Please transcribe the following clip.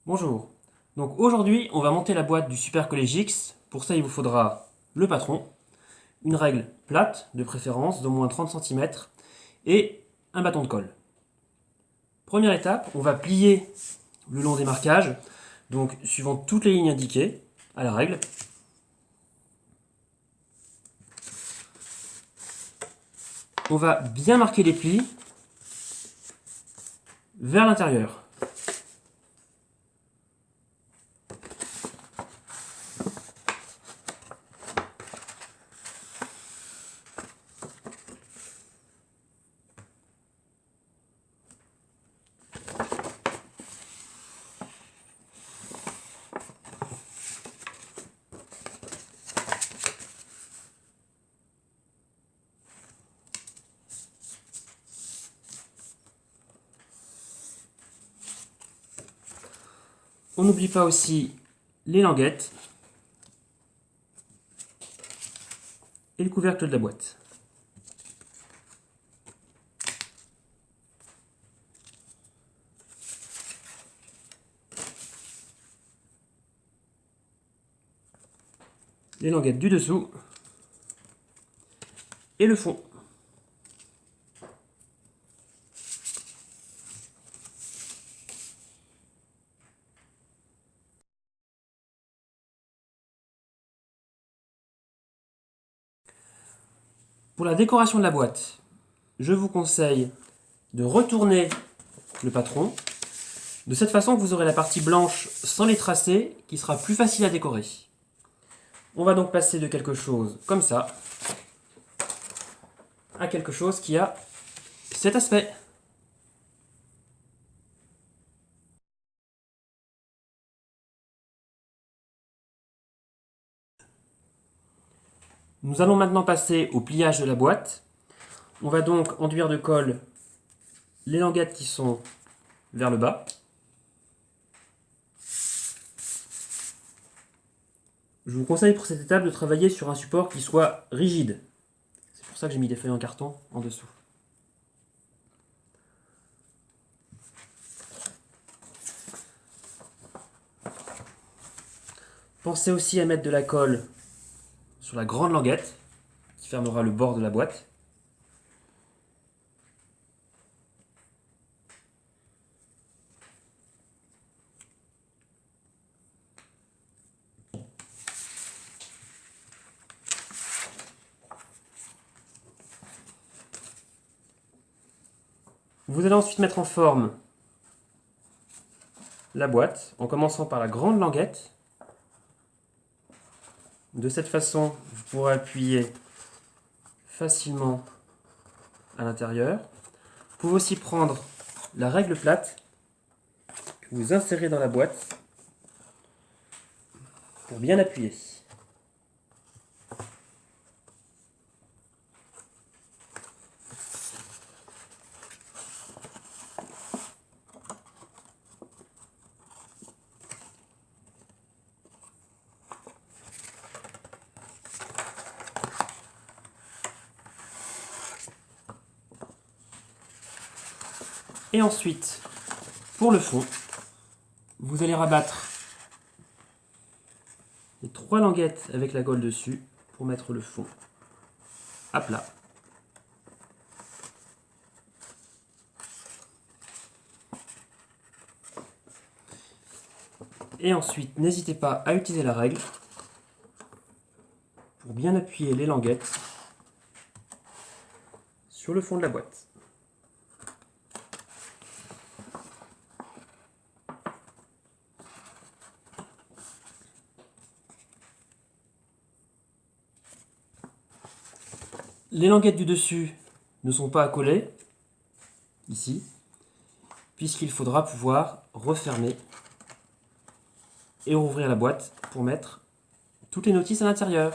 Bonjour. Donc aujourd'hui, on va monter la boîte du Super Collège X. Pour ça, il vous faudra le patron, une règle plate, de préférence, d'au moins 30 cm, et un bâton de colle. Première étape, on va plier le long des marquages, donc suivant toutes les lignes indiquées à la règle. On va bien marquer les plis vers l'intérieur. On n'oublie pas aussi les languettes et le couvercle de la boîte. Les languettes du dessous et le fond. Pour la décoration de la boîte, je vous conseille de retourner le patron. De cette façon, vous aurez la partie blanche sans les tracés qui sera plus facile à décorer. On va donc passer de quelque chose comme ça à quelque chose qui a cet aspect. Nous allons maintenant passer au pliage de la boîte. On va donc enduire de colle les languettes qui sont vers le bas. Je vous conseille pour cette étape de travailler sur un support qui soit rigide. C'est pour ça que j'ai mis des feuilles en carton en dessous. Pensez aussi à mettre de la colle sur la grande languette qui fermera le bord de la boîte. Vous allez ensuite mettre en forme la boîte en commençant par la grande languette. De cette façon, vous pourrez appuyer facilement à l'intérieur. Vous pouvez aussi prendre la règle plate que vous insérez dans la boîte pour bien appuyer. Et ensuite, pour le fond, vous allez rabattre les 3 languettes avec la colle dessus pour mettre le fond à plat. Et ensuite, n'hésitez pas à utiliser la règle pour bien appuyer les languettes sur le fond de la boîte. Les languettes du dessus ne sont pas à coller, ici, puisqu'il faudra pouvoir refermer et rouvrir la boîte pour mettre toutes les notices à l'intérieur.